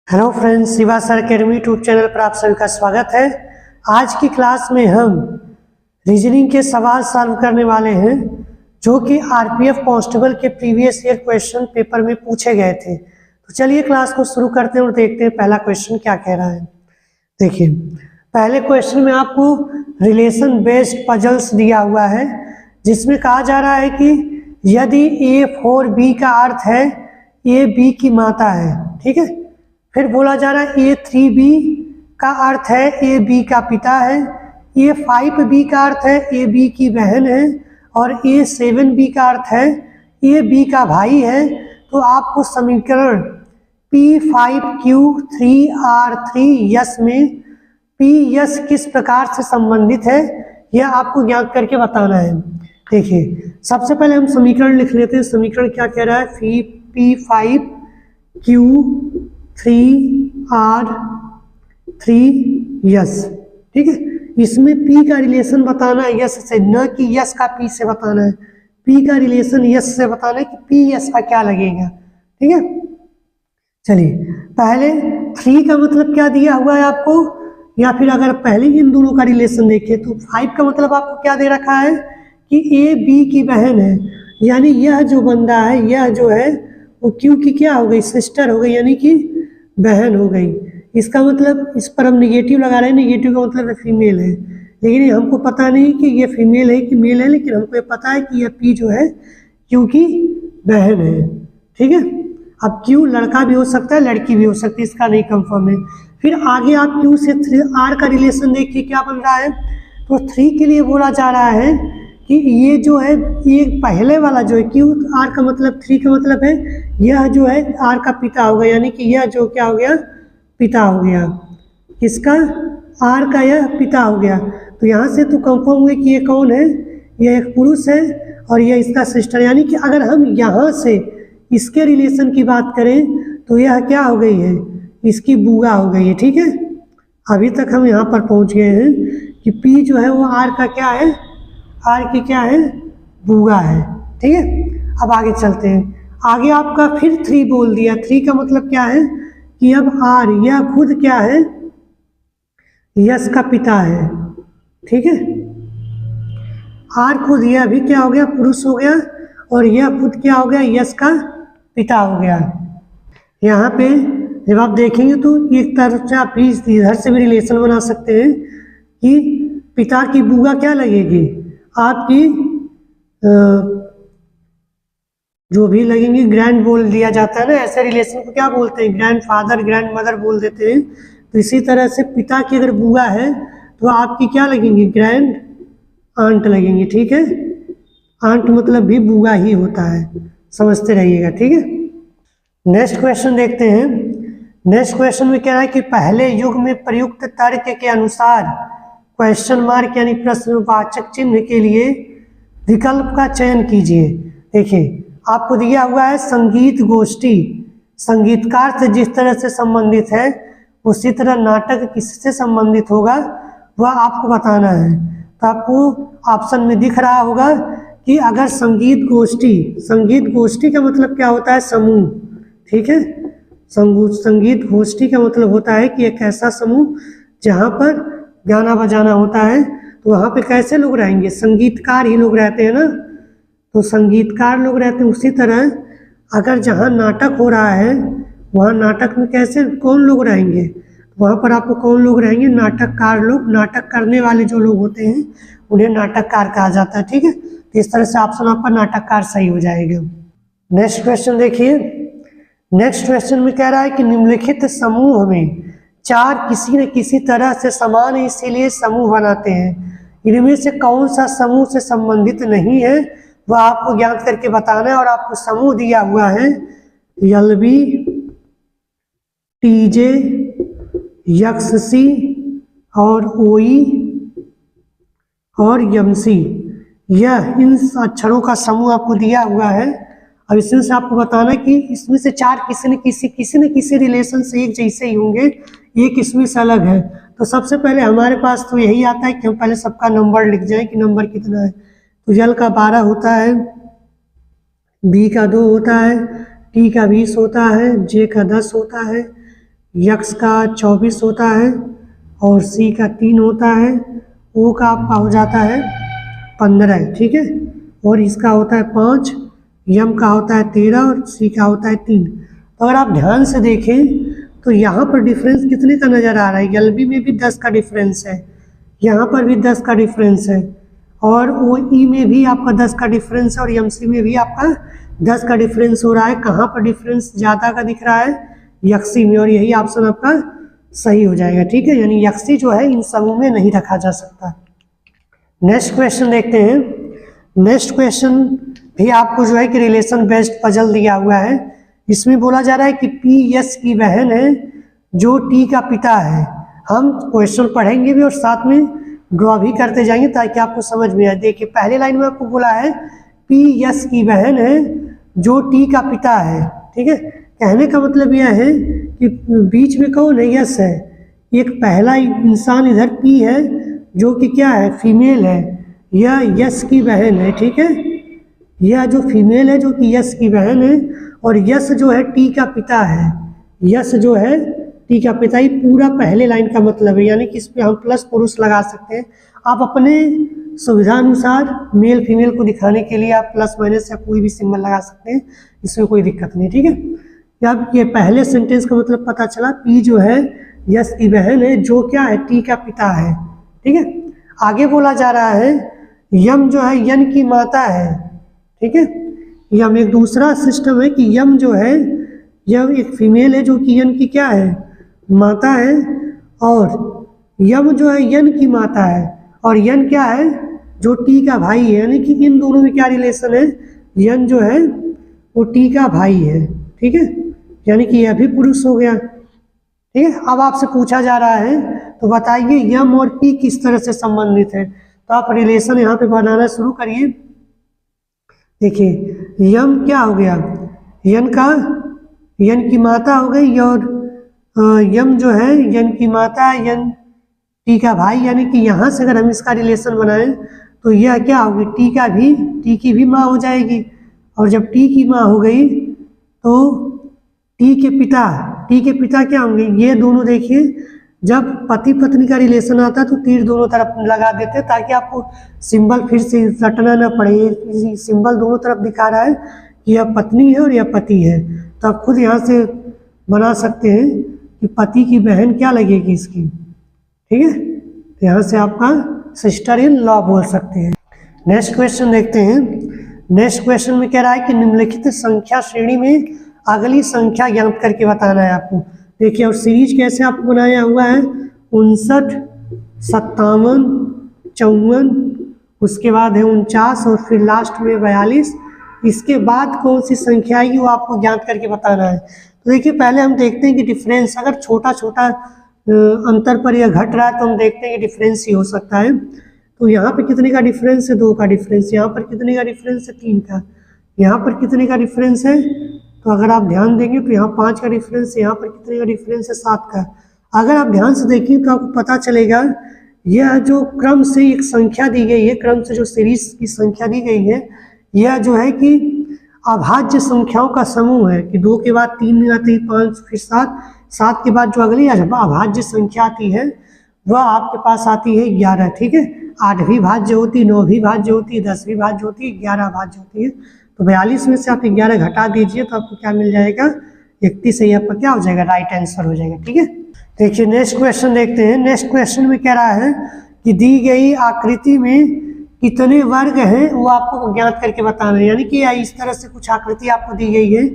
Hello friends, Shiva sir academy YouTube channel पर आप सभी का स्वागत है। आज की क्लास में हम रीजनिंग के सवाल सॉल्व करने वाले हैं जो कि आरपीएफ कांस्टेबल के प्रीवियस ईयर क्वेश्चन पेपर में पूछे गए थे। तो चलिए क्लास को शुरू करते हैं और देखते हैं पहला क्वेश्चन क्या कह रहा है। देखिए, पहले क्वेश्चन में आपको रिलेशन बेस्ड पजल्स दिया हुआ है जिसमें कहा जा रहा है कि यदि A4B का अर्थ है AB की माता है, ठीक है। फिर बोला जा रहा है A3B का अर्थ है AB का पिता है, A5B का अर्थ है AB की बहन है और A7B का अर्थ है AB का भाई है। तो आपको समीकरण P5Q3R3S में PS किस प्रकार से संबंधित है यह आपको ज्ञात करके बताना है। देखिए, सबसे पहले हम समीकरण लिख लेते हैं। समीकरण क्या कह रहा है? P5Q3R3S, ठीक है। इसमें P का रिलेशन बताना है यस से, न कि यस का P से बताना है। P का रिलेशन यस से बताना है कि P यस का क्या लगेगा, ठीक है। चलिए, पहले 3 का मतलब क्या दिया हुआ है आपको, या फिर अगर पहले इन दोनों का रिलेशन देखें तो 5 का मतलब आपको क्या दे रखा है कि A B की बहन है, यानी यह जो बंदा है, यह जो है वो Q की क्या हो गई? सिस्टर हो गई, यानी कि बहन हो गई। इसका मतलब इस पर हम निगेटिव लगा रहे हैं, निगेटिव का मतलब फीमेल है, लेकिन हमको पता नहीं कि ये फीमेल है कि मेल है, लेकिन हमको ये पता है कि यह P जो है Q की बहन है, ठीक है। अब Q लड़का भी हो सकता है, लड़की भी हो सकती है, इसका नहीं कंफर्म है। फिर आगे आप Q से R का रिलेशन देखिए क्या बन रहा है। तो 3 के लिए बोला जा रहा है कि ये जो है, ये पहले वाला जो है Q R का मतलब 3 का मतलब है यह जो है R का पिता होगा, यानी कि यह जो क्या हो गया? पिता हो गया। किसका? R का यह पिता हो गया। तो यहाँ से तो कंफर्म हुए कि ये कौन है? यह एक पुरुष है और यह इसका सिस्टर, यानी कि अगर हम यहाँ से इसके रिलेशन की बात करें तो यह क्या हो गई है? इसकी बुआ हो गई है, ठीक है। अभी तक हम यहाँ पर पहुँच गए हैं कि P जो है वो R का क्या है? R की क्या है? बुआ है, ठीक है। अब आगे चलते हैं। आगे आपका फिर 3 बोल दिया। 3 का मतलब क्या है कि अब R यह खुद क्या है? यस का पिता है, ठीक है। R खुद यह भी क्या हो गया? पुरुष हो गया, और यह खुद क्या हो गया? यस का पिता हो गया। यहाँ पे जब आप देखेंगे तो एक तरफ से आप इधर से भी रिलेशन बना सकते हैं कि पिता की बुआ क्या लगेगी? आपकी जो भी लगेंगी ग्रैंड बोल दिया जाता है ना, ऐसे रिलेशन को क्या बोलते हैं? ग्रैंड फादर, ग्रैंड मदर बोल देते हैं। तो इसी तरह से पिता की अगर बुआ है तो आपकी क्या लगेंगी? ग्रैंड आंट लगेंगी, ठीक है। आंट मतलब भी बुआ ही होता है, समझते रहिएगा, ठीक है। नेक्स्ट क्वेश्चन देखते हैं। नेक्स्ट क्वेश्चन में कह रहा है कि पहले युग में प्रयुक्त तर्क के अनुसार क्वेश्चन मार्क यानी प्रश्नवाचक चिन्ह के लिए विकल्प का चयन कीजिए। देखिए, आपको दिया हुआ है संगीत गोष्ठी, संगीतकार से जिस तरह से संबंधित है उसी तरह नाटक किससे संबंधित होगा वह आपको बताना है। तो आपको ऑप्शन में दिख रहा होगा कि अगर संगीत गोष्ठी का मतलब क्या होता है? समूह, ठीक है। संगीत गोष्ठी का मतलब होता है कि एक ऐसा समूह जहाँ पर गाना बजाना होता है। तो वहाँ पे कैसे लोग रहेंगे? संगीतकार ही लोग रहते हैं ना, तो संगीतकार लोग रहते हैं। उसी तरह अगर जहाँ नाटक हो रहा है वहाँ नाटक में कैसे कौन लोग रहेंगे? वहाँ पर आपको कौन लोग रहेंगे? नाटककार लोग। नाटक करने वाले जो लोग होते हैं उन्हें नाटककार कहा जाता है, ठीक है। तो इस तरह से ऑप्शन आपका नाटककार सही हो जाएगा। नेक्स्ट क्वेश्चन देखिए। नेक्स्ट क्वेश्चन में कह रहा है कि निम्नलिखित समूह में 4 किसी न किसी तरह से समान है इसीलिए समूह बनाते हैं। इनमें से कौन सा समूह से संबंधित नहीं है वह आपको ज्ञात करके बताना है। और आपको समूह दिया हुआ है LB, TJ, YXC और OE और MC, यह इन अक्षरों का समूह आपको दिया हुआ है। अब इसमें से आपको बताना है कि इसमें से 4 किसी न किसी रिलेशन से एक जैसे ही होंगे, एक इसमें से अलग है। तो सबसे पहले हमारे पास तो यही आता है कि हम पहले सबका नंबर लिख जाएं कि नंबर कितना है। तो L का 12 होता है, B का 2 होता है, T का 20 होता है, J का 10 होता है, यक्स का 24 होता है और सी का 3 होता है, ओ का आपका हो जाता है 15, ठीक है, और इसका होता है 5, यम का होता है 13 और सी का होता है 3। तो अगर आप ध्यान से देखें तो यहाँ पर डिफरेंस कितने का नज़र आ रहा है, एलबी में भी 10 का डिफरेंस है, यहाँ पर भी 10 का डिफरेंस है, और ओ ई में भी आपका 10 का डिफरेंस है, और एम सी में भी आपका 10 का डिफरेंस हो रहा है। कहाँ पर डिफरेंस ज़्यादा का दिख रहा है, यक्सी में, और यही ऑप्शन आपका सही हो जाएगा, ठीक है। यानी यक्सी जो है इन समूह में नहीं रखा जा सकता। नेक्स्ट क्वेश्चन देखते हैं। नेक्स्ट क्वेश्चन भी आपको जो है कि रिलेशन बेस्ड पजल दिया हुआ है। इसमें बोला जा रहा है कि पी यस की बहन है जो टी का पिता है। हम क्वेश्चन पढ़ेंगे भी और साथ में ड्रॉ भी करते जाएंगे ताकि आपको समझ में आए। देखिए पहले लाइन में आपको बोला है पी यस की बहन है जो टी का पिता है, ठीक है। कहने का मतलब यह है कि बीच में कौन है, यस है। एक पहला इंसान इधर पी है जो कि क्या है, फीमेल है, यह यस की बहन है, ठीक है। यह जो फीमेल है जो कि यस की बहन है, और यस जो है टी का पिता है। यस जो है टी का पिता, ही पूरा पहले लाइन का मतलब है। यानी कि इस पर हम प्लस पुरुष लगा सकते हैं। आप अपने सुविधा अनुसार मेल फीमेल को दिखाने के लिए आप प्लस माइनस या कोई भी सिंबल लगा सकते हैं, इसमें कोई दिक्कत नहीं, ठीक है। अब ये पहले सेंटेंस का मतलब पता चला, पी जो है यस की बहन है जो क्या है, टी का पिता है, ठीक है। आगे बोला जा रहा है यम जो है यन की माता है, ठीक है। यम एक दूसरा सिस्टम है कि यम जो है यम एक फीमेल है जो कि यन की क्या है, माता है, और यम जो है यन की माता है, और यन क्या है, जो टी का भाई है। यानी कि इन दोनों में क्या रिलेशन है, यन जो है वो टी का भाई है, ठीक है। यानी कि यह भी पुरुष हो गया, ठीक है। अब आपसे पूछा जा रहा है तो बताइए यम और पी किस तरह से संबंधित है। तो आप रिलेशन यहाँ पे बनाना शुरू करिए। देखिए यम क्या हो गया, यन की माता हो गई, और यम जो है यन की माता, यन टी का भाई। यानी कि यहाँ से अगर हम इसका रिलेशन बनाएं तो यह क्या होगी, टी की भी माँ हो जाएगी, और जब टी की माँ हो गई तो टी के पिता क्या होंगे, ये दोनों। देखिए जब पति पत्नी का रिलेशन आता है तो तीर दोनों तरफ लगा देते हैं ताकि आपको सिंबल फिर से रटना ना पड़े। सिंबल दोनों तरफ दिखा रहा है कि यह पत्नी है और यह पति है, तो आप खुद यहाँ से बना सकते हैं कि पति की बहन क्या लगेगी इसकी, ठीक है। तो यहाँ से आपका सिस्टर इन लॉ बोल सकते हैं। नेक्स्ट क्वेश्चन देखते हैं। नेक्स्ट क्वेश्चन में कह रहा है कि निम्नलिखित संख्या श्रेणी में अगली संख्या ज्ञात करके बताना है आपको। देखिए और सीरीज कैसे आपको बनाया हुआ है, 59, 57, 54, उसके बाद है 49 और फिर लास्ट में 42। इसके बाद कौन सी संख्या आएगी वो आपको ज्ञात करके बताना है। तो देखिए पहले हम देखते हैं कि डिफरेंस अगर छोटा छोटा अंतर पर यह घट रहा है तो हम देखते हैं कि डिफरेंस ही हो सकता है। तो यहाँ पर कितने का डिफरेंस है, 2 का डिफरेंस। यहाँ पर कितने का डिफरेंस है, 3 का। यहाँ पर कितने का डिफरेंस है, तो अगर आप ध्यान देंगे तो यहाँ 5 का डिफरेंस, यहाँ पर कितने का डिफरेंस है, 7 का। अगर आप ध्यान से देखिए तो आपको पता चलेगा यह जो क्रम से एक संख्या दी गई है, क्रम से जो सीरीज की संख्या दी गई है, यह जो है कि अभाज्य संख्याओं का समूह है कि 2 के बाद 3 आती है, 5 फिर 7 के बाद जो अगली अभाज्य संख्या आती है वह आपके पास आती है 11, ठीक है। 8 भी भाज्य होती है, 9 भी भाज्य होती है, 10 भी भाज्य होती है, 11 भाज्य होती है। तो 42 में से आप 11 घटा दीजिए तो आपको क्या मिल जाएगा, 31 से आपका क्या हो जाएगा, राइट आंसर हो जाएगा, ठीक है। देखिए नेक्स्ट क्वेश्चन देखते हैं। नेक्स्ट क्वेश्चन में कह रहा है कि दी गई आकृति में कितने वर्ग हैं वो आपको ज्ञात करके बताना है। यानी कि इस तरह से कुछ आकृति आपको दी गई है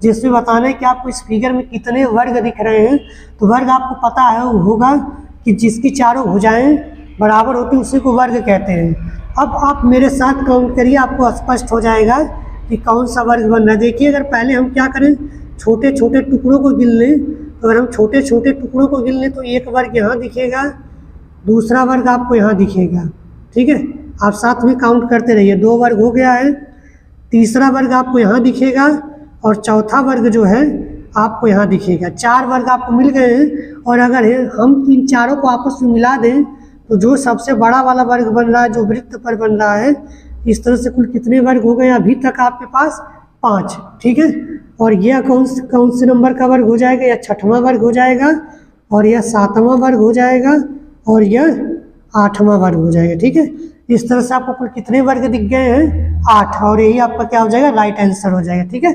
जिसमें बताना है कि आपको इस फिगर में कितने वर्ग दिख रहे हैं। तो वर्ग आपको पता है वो होगा कि जिसकी चारों भुजाएं बराबर होती है उसी को वर्ग कहते हैं। अब आप मेरे साथ काउंट करिए, आपको स्पष्ट हो जाएगा कि कौन सा वर्ग बन रहा है। देखिए अगर पहले हम क्या करें, छोटे छोटे टुकड़ों को गिन लें, तो अगर हम छोटे छोटे टुकड़ों को गिन लें तो एक वर्ग यहाँ दिखेगा, दूसरा वर्ग आपको यहाँ दिखेगा, ठीक है। आप साथ में काउंट करते रहिए, 2 वर्ग हो गया है, तीसरा वर्ग आपको यहाँ दिखेगा और चौथा वर्ग जो है आपको यहाँ दिखेगा। 4 वर्ग आपको मिल गए हैं। और अगर हम इन चारों को आपस में मिला दें तो जो सबसे बड़ा वाला वर्ग बन रहा है, जो वृत्त पर बन रहा है, इस तरह से कुल कितने वर्ग हो गए अभी तक आपके पास, 5, ठीक है। और यह कौन से नंबर का वर्ग हो जाएगा, यह 6वां वर्ग हो जाएगा, और यह 7वां वर्ग हो जाएगा, और यह 8वां वर्ग हो जाएगा, ठीक है। इस तरह से आपको कुल कितने वर्ग दिख गए हैं, 8, और यही आपका क्या हो जाएगा, राइट आंसर हो जाएगा, ठीक है।